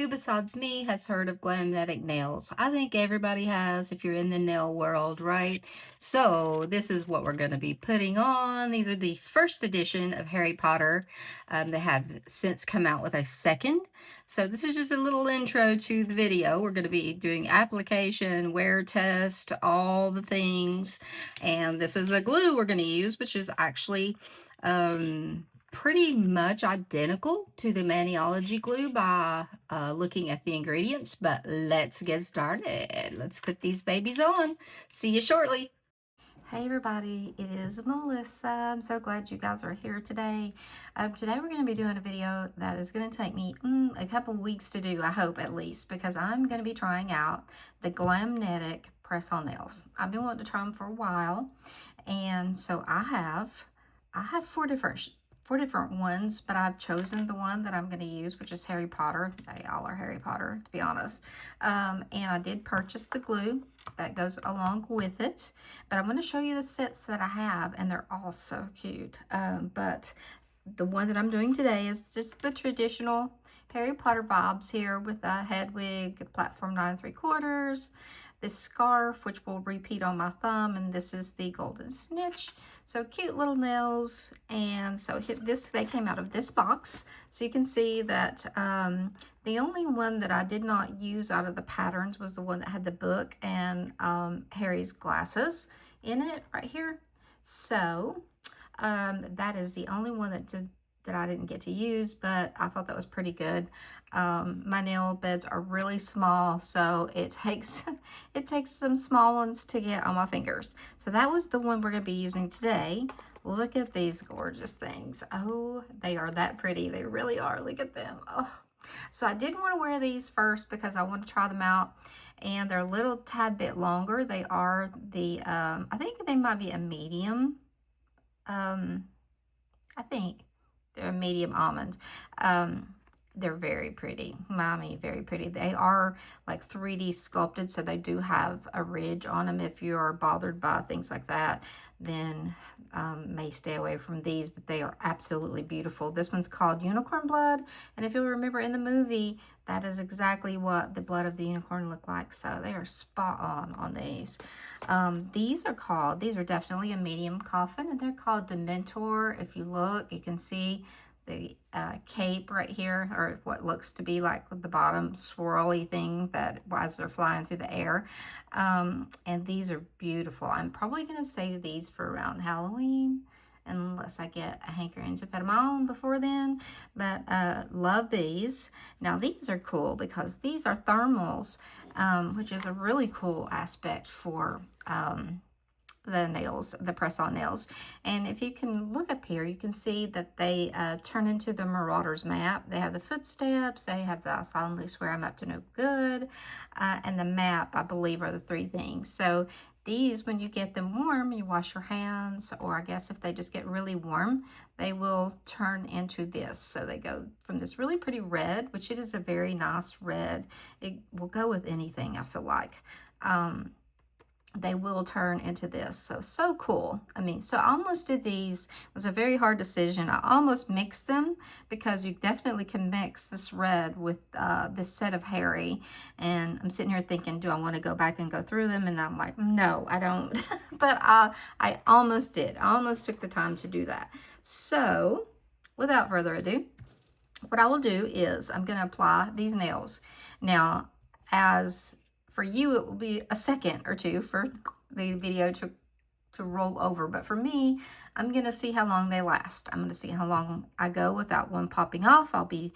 Who besides me has heard of Glamnetic nails? I think everybody has if you're in the nail world, right? So this is what we're going to be putting on. These are the first edition of Harry Potter. They have since come out with a second. So this is just a little intro to the video. We're going to be doing application, wear test, all the things. And this is the glue we're going to use, which is actually pretty much identical to the Maniology glue by looking at the ingredients, but let's get started. Let's put these babies on. See you shortly. Hey everybody, it is Melissa. I'm so glad you guys are here today. Today we're going to be doing a video that is going to take me a couple weeks to do, I hope at least, because I'm going to be trying out the Glamnetic Press On nails. I've been wanting to try them for a while, and so I have four different ones, but I've chosen the one that I'm going to use, which is Harry Potter. They all are Harry Potter, to be honest. And I did purchase the glue that goes along with it, but I'm going to show you the sets that I have, and they're all so cute. But the one that I'm doing today is just the traditional Harry Potter vibes here with a head wig, platform 9 3/4, this scarf, which will repeat on my thumb, and this is the golden snitch. So cute little nails. And so they came out of this box. So you can see that the only one that I did not use out of the patterns was the one that had the book and Harry's glasses in it right here. So that is the only one that I didn't get to use, but I thought that was pretty good. My nail beds are really small, so it takes some small ones to get on my fingers. So that was the one we're going to be using today. Look at these gorgeous things. Oh, they are that pretty. They really are. Look at them. Oh. So I did want to wear these first because I want to try them out, and they're a little tad bit longer. They are the, I think they might be a medium. I think they're a medium almond. They're very pretty. Mommy, very pretty. They are like 3D sculpted, so they do have a ridge on them. If you are bothered by things like that, then may stay away from these, but they are absolutely beautiful. This one's called Unicorn Blood, and if you'll remember in the movie, that is exactly what the blood of the unicorn looked like, so they are spot on these. These are definitely a medium coffin, and they're called Dementor. If you look, you can see the cape right here, or what looks to be like the bottom swirly thing that as they're flying through the air. And these are beautiful. I'm probably going to save these for around Halloween, unless I get a hankering to put them on before then. But love these. Now these are cool because these are thermals, which is a really cool aspect for the nails, the press-on nails. And if you can look up here, you can see that they turn into the Marauders map. They have the footsteps, they have the I solemnly swear I'm up to no good, and the map, I believe, are the three things. So these, when you get them warm, you wash your hands, or I guess if they just get really warm, they will turn into this. So they go from this really pretty red, which it is a very nice red. It will go with anything, I feel like. They will turn into this. So cool. I mean, so I almost did these. It was a very hard decision. I almost mixed them because you definitely can mix this red with this set of Harry. And I'm sitting here thinking, do I want to go back and go through them? And I'm like, no, I don't. But I almost did. I almost took the time to do that. So without further ado, what I will do is I'm going to apply these nails. Now, as for you, it will be a second or two for the video to roll over. But for me, I'm going to see how long they last. I'm going to see how long I go without one popping off. I'll be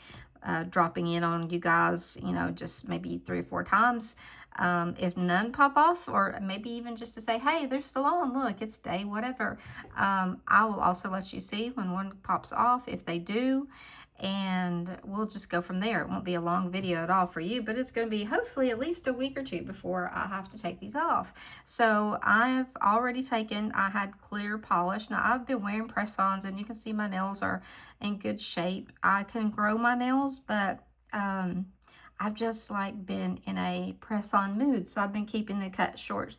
dropping in on you guys, you know, just maybe 3 or 4 times. If none pop off, or maybe even just to say, hey, they're still on. Look, it's day whatever. I will also let you see when one pops off, if they do. And we'll just go from there. It won't be a long video at all for you, but it's going to be hopefully at least a week or 2 before I have to take these off. So I've already taken, I had clear polish. Now I've been wearing press-ons, and you can see my nails are in good shape. I can grow my nails, but I've just like been in a press-on mood. So I've been keeping the cut short,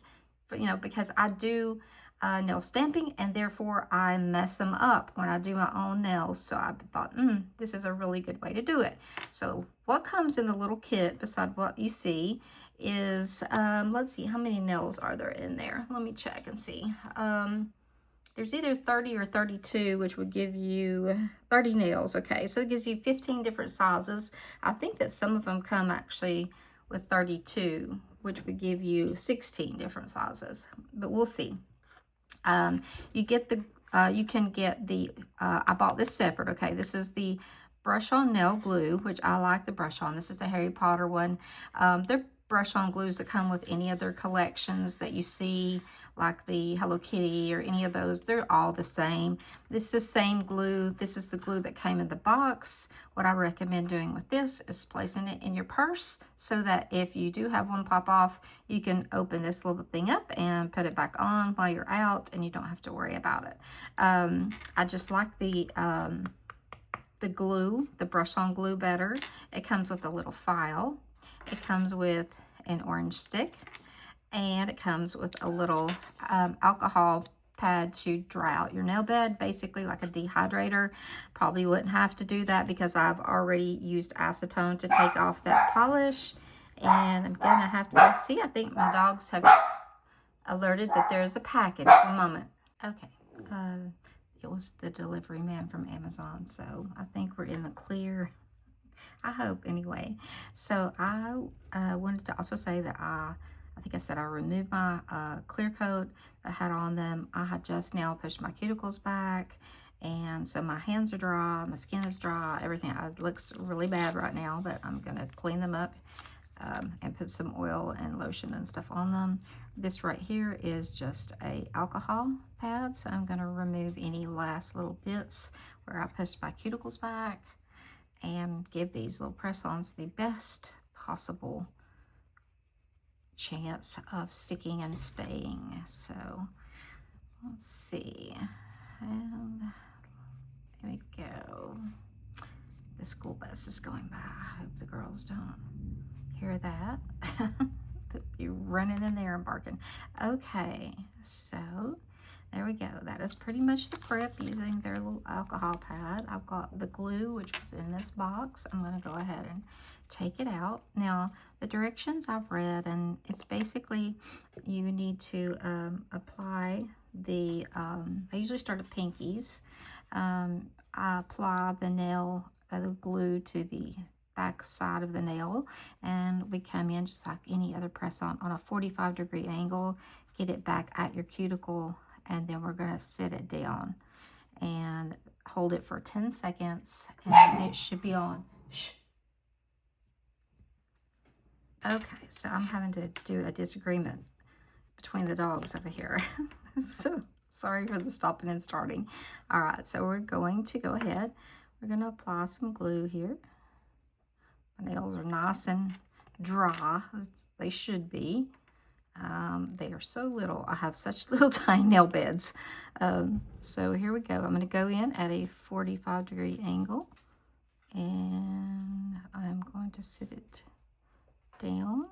you know, because I do nail stamping, and therefore I mess them up when I do my own nails. So I thought, this is a really good way to do it. So what comes in the little kit, beside what you see, is, let's see, how many nails are there in there? Let me check and see. There's either 30 or 32, which would give you 30 nails. Okay, so it gives you 15 different sizes. I think that some of them come actually with 32, which would give you 16 different sizes, but we'll see. You get the, you can get the, I bought this separate. Okay, this is the brush on nail glue, which I like the brush on. This is the Harry Potter one. They're brush on glues that come with any other collections that you see, like the Hello Kitty or any of those. They're all the same. This is the same glue. This is the glue that came in the box. What I recommend doing with this is placing it in your purse so that if you do have one pop off, you can open this little thing up and put it back on while you're out, and you don't have to worry about it. I just like the glue, the brush on glue, better. It comes with a little file. It comes with an orange stick, and it comes with a little alcohol pad to dry out your nail bed, basically like a dehydrator. Probably wouldn't have to do that because I've already used acetone to take off that polish. And I'm gonna have to see, I think my dogs have alerted that there's a package. One moment. Okay, it was the delivery man from Amazon, so I think we're in the clear. I hope, anyway. So I wanted to also say that I think I said I removed my clear coat that I had on them. I had just now pushed my cuticles back, and so my hands are dry, my skin is dry, everything. It looks really bad right now, but I'm gonna clean them up and put some oil and lotion and stuff on them. This right here is just a alcohol pad, so I'm gonna remove any last little bits where I pushed my cuticles back, and give these little press-ons the best possible chance of sticking and staying. So let's see, and there we go. The school bus is going by. I hope the girls don't hear that. They'll be running in there and barking. Okay, so there we go. That is pretty much the prep using their little alcohol pad. I've got the glue, which was in this box. I'm going to go ahead and take it out. Now, the directions I've read, and it's basically you need to apply the, I usually start at pinkies. I apply the nail, the glue to the back side of the nail, and we come in just like any other press on a 45-degree angle, get it back at your cuticle, and then we're going to sit it down and hold it for 10 seconds, and it should be on. Shh. Okay, so I'm having to do a disagreement between the dogs over here. So sorry for the stopping and starting. All right, so we're going to go ahead. We're going to apply some glue here. My nails are nice and dry, as they should be. They are so little. I have such little tiny nail beds. So here we go. I'm going to go in at a 45-degree angle, and I'm going to sit it down.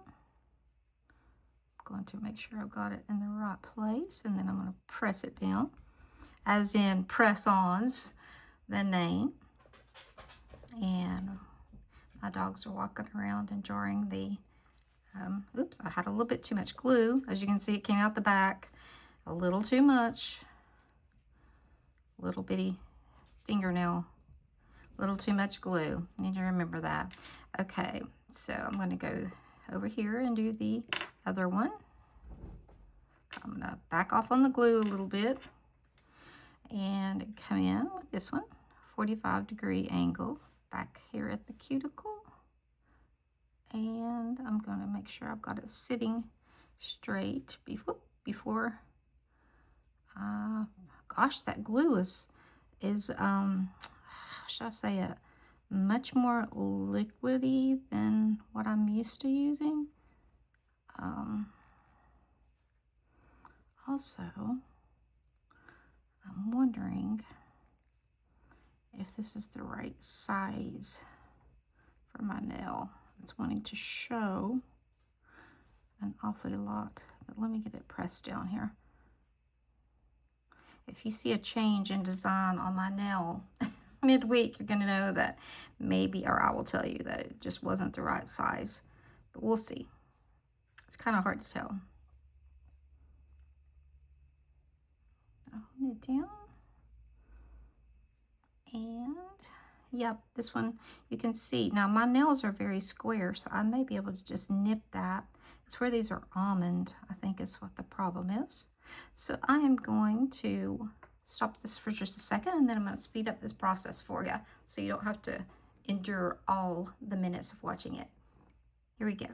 I'm going to make sure I've got it in the right place, and then I'm going to press it down, as in press ons, the name. And my dogs are walking around enjoying the oops, I had a little bit too much glue. As you can see, it came out the back a little too much. Little bitty fingernail, little too much glue. Need to remember that. Okay, so I'm going to go over here and do the other one. I'm going to back off on the glue a little bit and come in with this one, 45-degree angle, back here at the cuticle. And I'm going to make sure I've got it sitting straight before gosh, that glue is how should I say it, much more liquidy than what I'm used to using. Also, I'm wondering if this is the right size for my nail. It's wanting to show an awfully lot, but let me get it pressed down here. if you see a change in design on my nail midweek, you're going to know that maybe, or I will tell you that it just wasn't the right size. But we'll see. It's kind of hard to tell. Hold it down. And yep, this one you can see. Now my nails are very square, so I may be able to just nip that. It's where these are almond, I think is what the problem is. So I am going to stop this for just a second, and then I'm going to speed up this process for you so you don't have to endure all the minutes of watching it. Here we go.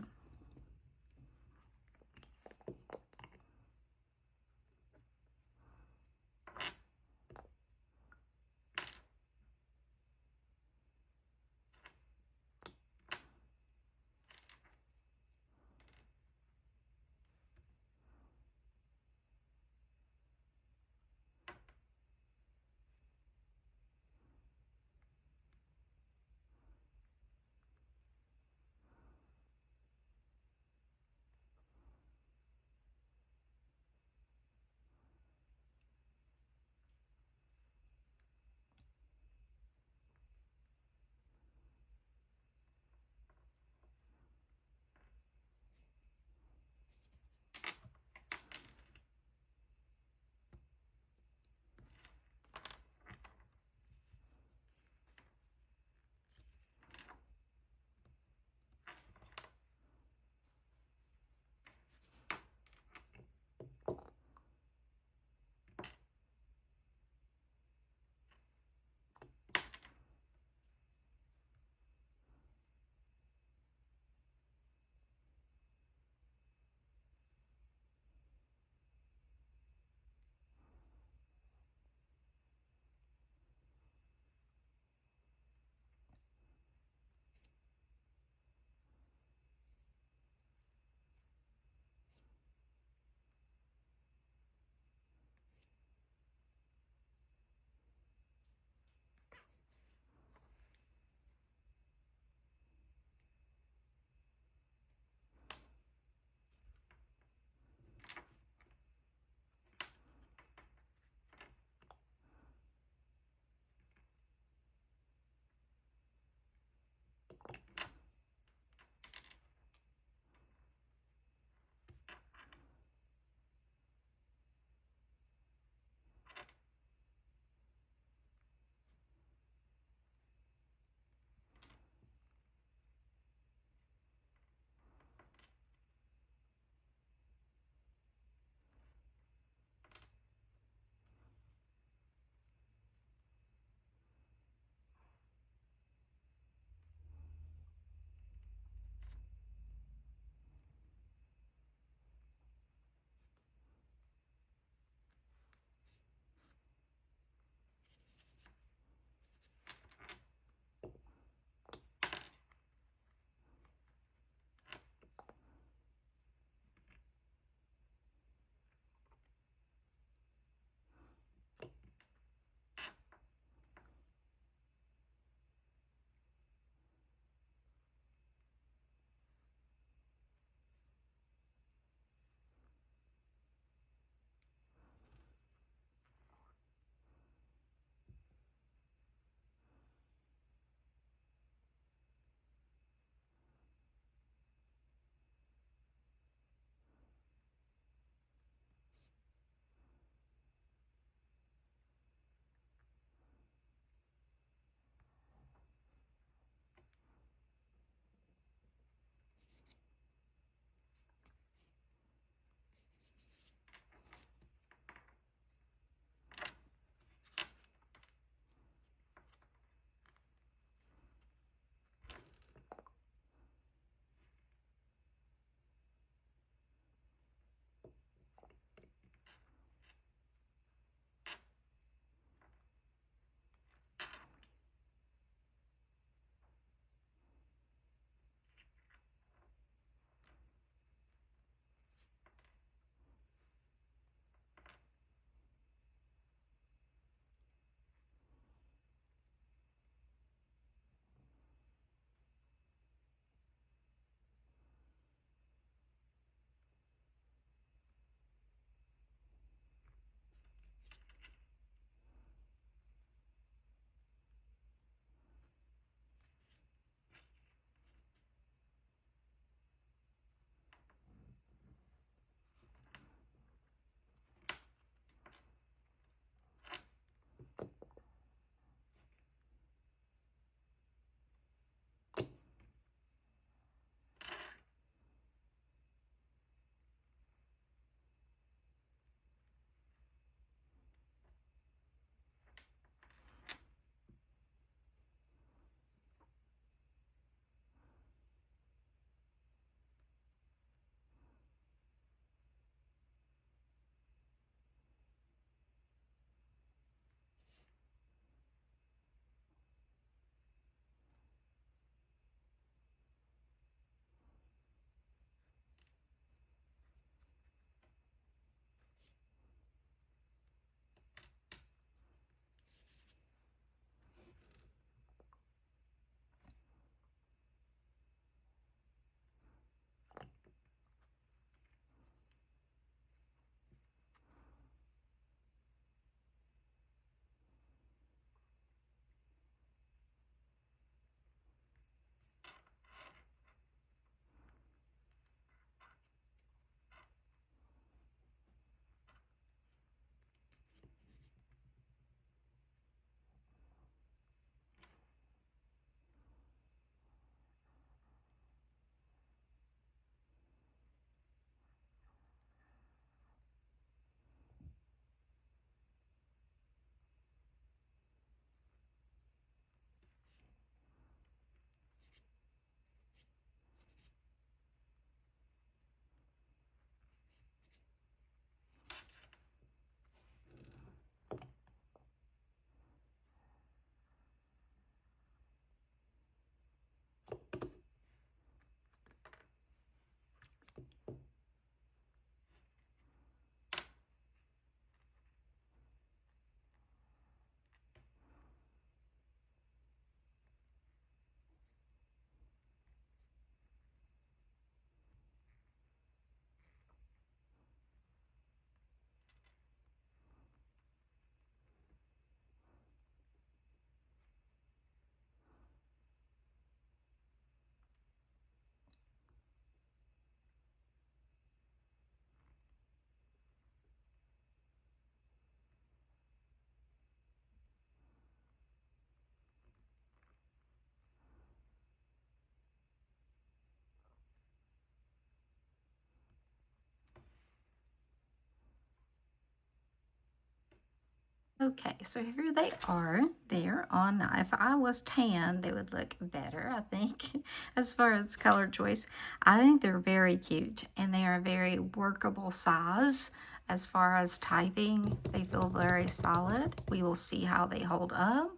Okay, so here they are. They're on now. If I was tan, they would look better, I think, as far as color choice. I think they're very cute, and they are a very workable size. As far as typing, they feel very solid. We will see how they hold up.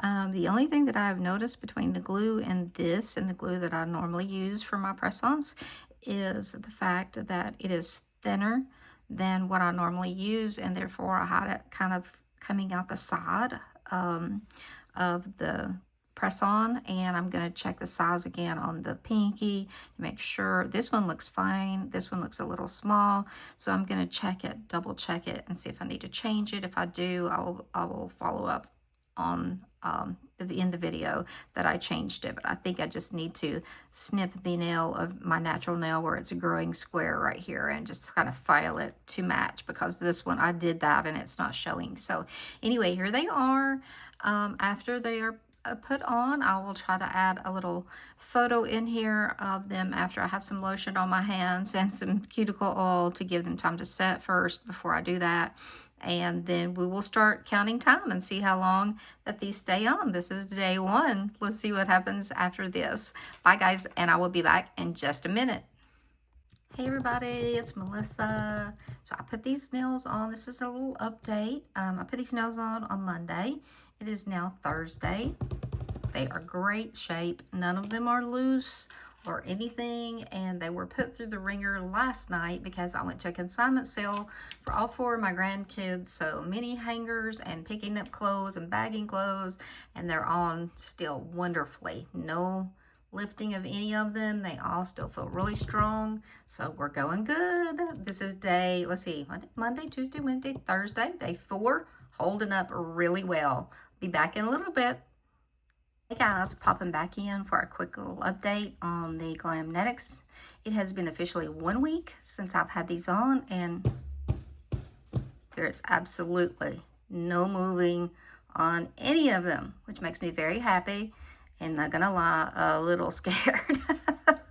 The only thing that I have noticed between the glue and this and the glue that I normally use for my press-ons is the fact that it is thinner than what I normally use, and therefore I had it kind of coming out the side of the press on, and I'm going to check the size again on the pinky to make sure. This one looks fine. This one looks a little small, so I'm going to check it, double check it, and see if I need to change it. If I do, I will follow up on in the video that I changed it. But I think I just need to snip the nail of my natural nail where it's a growing square right here and just kind of file it to match, because this one I did that and it's not showing. So anyway, here they are. After they are put on, I will try to add a little photo in here of them after I have some lotion on my hands and some cuticle oil to give them time to set first before I do that. And then we will start counting time and see how long that these stay on. This is day one. Let's see what happens after this. Bye guys, and I will be back in just a minute. Hey everybody, it's Melissa. So I put these nails on. This is a little update. I put these nails on Monday. It is now Thursday. They are great shape. None of them are loose or anything, and they were put through the ringer last night because I went to a consignment sale for all 4 of my grandkids. So mini hangers and picking up clothes and bagging clothes, and they're on still wonderfully. No lifting of any of them. They all still feel really strong, so we're going good. This is day, let's see, Monday, Tuesday, Wednesday, Thursday, day 4, holding up really well. Be back in a little bit. Hey guys, popping back in for a quick little update on the Glamnetics. It has been officially 1 week since I've had these on, and there's absolutely no moving on any of them, which makes me very happy, and not gonna lie, a little scared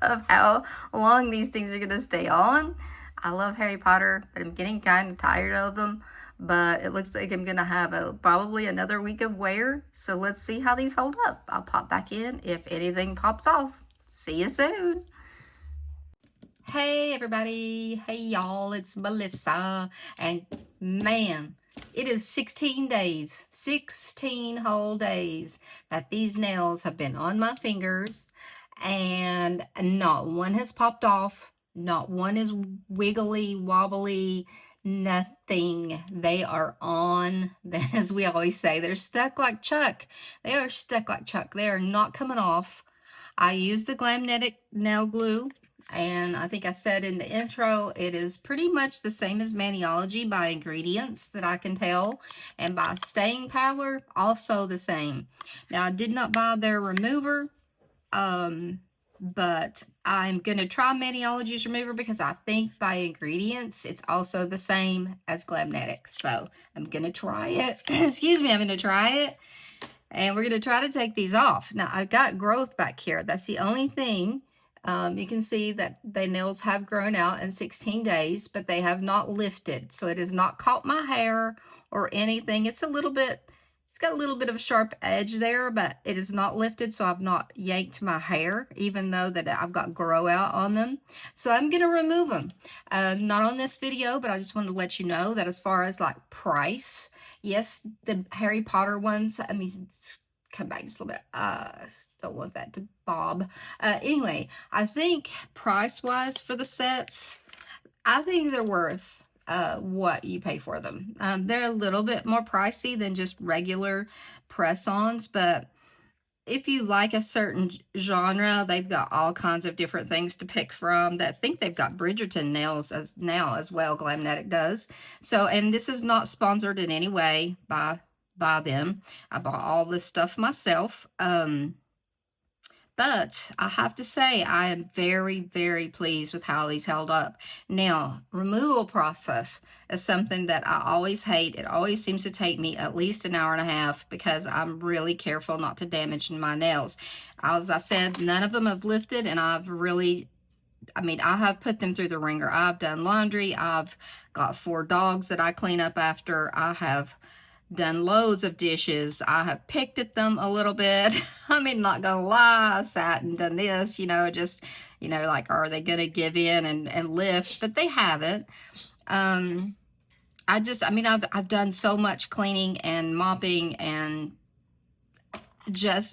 of how long these things are gonna stay on. I love Harry Potter, but I'm getting kind of tired of them. But it looks like I'm gonna have probably another week of wear. So let's see how these hold up. I'll pop back in if anything pops off. See you soon. Hey everybody, hey y'all, it's Melissa, and man, it is 16 days, 16 whole days that these nails have been on my fingers, and not one has popped off, not one is wiggly, wobbly, nothing. They are on, as we always say, they're stuck like Chuck. They are stuck like Chuck. They are not coming off. I use the Glamnetic nail glue, and I think I said in the intro, it is pretty much the same as Maniology by ingredients that I can tell, and by staying power, also the same. Now, I did not buy their remover, but I'm going to try Maniology's remover because I think by ingredients, it's also the same as Glamnetic. So I'm going to try it. Excuse me, I'm going to try it. And we're going to try to take these off. Now, I've got growth back here. That's the only thing. You can see that the nails have grown out in 16 days, but they have not lifted. So it has not caught my hair or anything. It's got a little bit of a sharp edge there, but it is not lifted, so I've not yanked my hair, even though that I've got grow out on them. So I'm going to remove them. Not on this video, but I just wanted to let you know that as far as like price, yes, the Harry Potter ones, I mean, come back just a little bit. Don't want that to bob. Anyway, I think price-wise for the sets, I think they're worth what you pay for them. They're a little bit more pricey than just regular press-ons, but if you like a certain genre, they've got all kinds of different things to pick from. I think they've got Bridgerton nails now as well, Glamnetic does. So, and this is not sponsored in any way by them. I bought all this stuff myself. But I have to say, I am very, very pleased with how these held up. Now, removal process is something that I always hate. It always seems to take me at least an hour and a half because I'm really careful not to damage my nails. As I said, none of them have lifted, and I have put them through the ringer. I've done laundry. I've got 4 dogs that I clean up after. I have done loads of dishes. I have picked at them a little bit. I mean, not gonna lie, I sat and done this, just, like, are they gonna give in and lift? But they haven't. I've done so much cleaning and mopping, and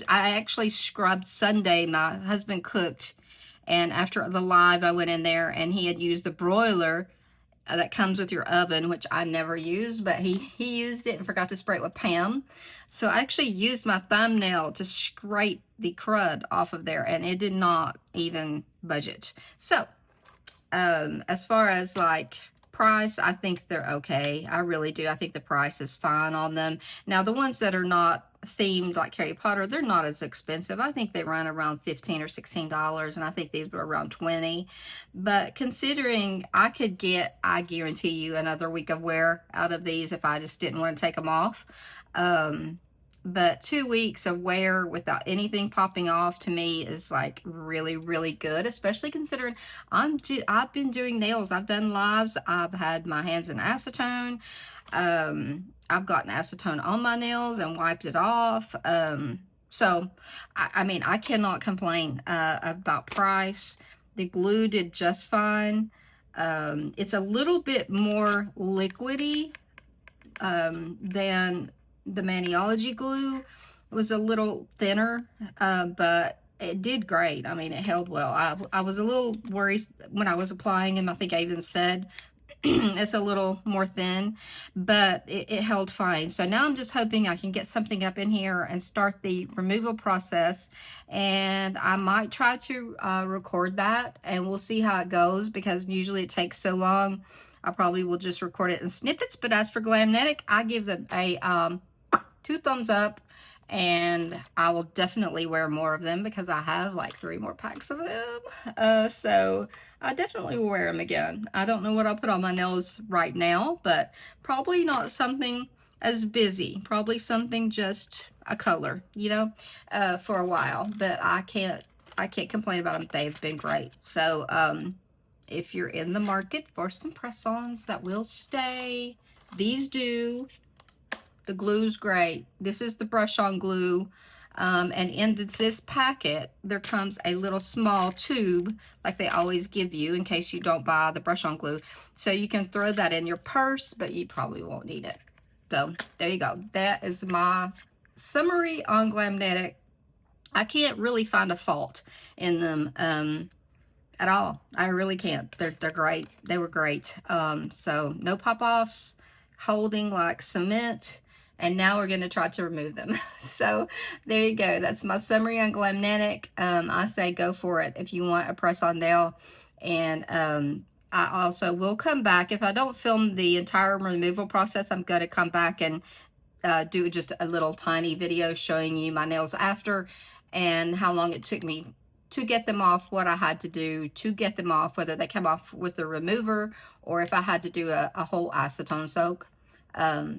I actually scrubbed Sunday. My husband cooked, and after the live, I went in there and he had used the broiler that comes with your oven, which I never use, but he used it and forgot to spray it with Pam. So I actually used my thumbnail to scrape the crud off of there, and it did not even budge. So as far as like price, I think they're okay. I really do. I think the price is fine on them. Now, the ones that are not themed like Harry Potter, they're not as expensive. I think they run around $15 or $16, and I think these were around $20. But considering I could get, I guarantee you, another week of wear out of these if I just didn't want to take them off. But 2 weeks of wear without anything popping off, to me, is like really, really good, especially considering I've been doing nails. I've done lives. I've had my hands in acetone. I've gotten acetone on my nails and wiped it off. So, I mean, I cannot complain about price. The glue did just fine. It's a little bit more liquidy than the Maniology glue. It was a little thinner, but it did great. I mean, it held well. I was a little worried when I was applying them. I think I even said it's a little more thin, but it held fine. So now I'm just hoping I can get something up in here and start the removal process, and I might try to record that, and we'll see how it goes, because usually it takes so long. I probably will just record it in snippets. But as for Glamnetic, I give them a 2 thumbs up, and I will definitely wear more of them because I have like 3 more packs of them. So I definitely will wear them again. I don't know what I'll put on my nails right now, but probably not something as busy. Probably something just a color, for a while. But I can't complain about them. They've been great. So if you're in the market for some press-ons that will stay, these do. The glue's great. This is the brush-on glue. And in this packet, there comes a little small tube, like they always give you in case you don't buy the brush-on glue. So you can throw that in your purse, but you probably won't need it. So there you go. That is my summary on Glamnetic. I can't really find a fault in them at all. I really can't. They're great. They were great. So no pop-offs, holding like cement. And now we're going to try to remove them. So there you go. That's my summary on Glamnetic. I say go for it if you want a press-on nail. And I also will come back. If I don't film the entire removal process, I'm going to come back and do just a little tiny video showing you my nails after and how long it took me to get them off, what I had to do to get them off, whether they come off with the remover or if I had to do a whole acetone soak.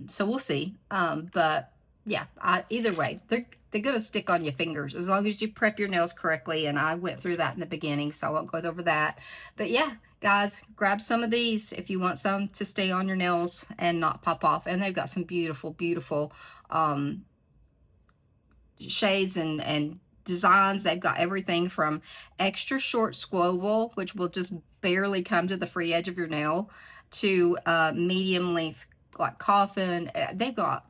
So we'll see. But yeah, either way, they're going to stick on your fingers as long as you prep your nails correctly. And I went through that in the beginning, so I won't go over that. But yeah, guys, grab some of these if you want some to stay on your nails and not pop off. And they've got some beautiful, beautiful, shades and designs. They've got everything from extra short squoval, which will just barely come to the free edge of your nail, to medium length like coffin. They've got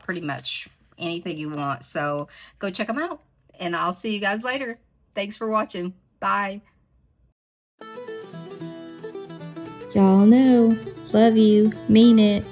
pretty much anything you want. So go check them out, and I'll see you guys later. Thanks for watching. Bye. Y'all know, love you, mean it.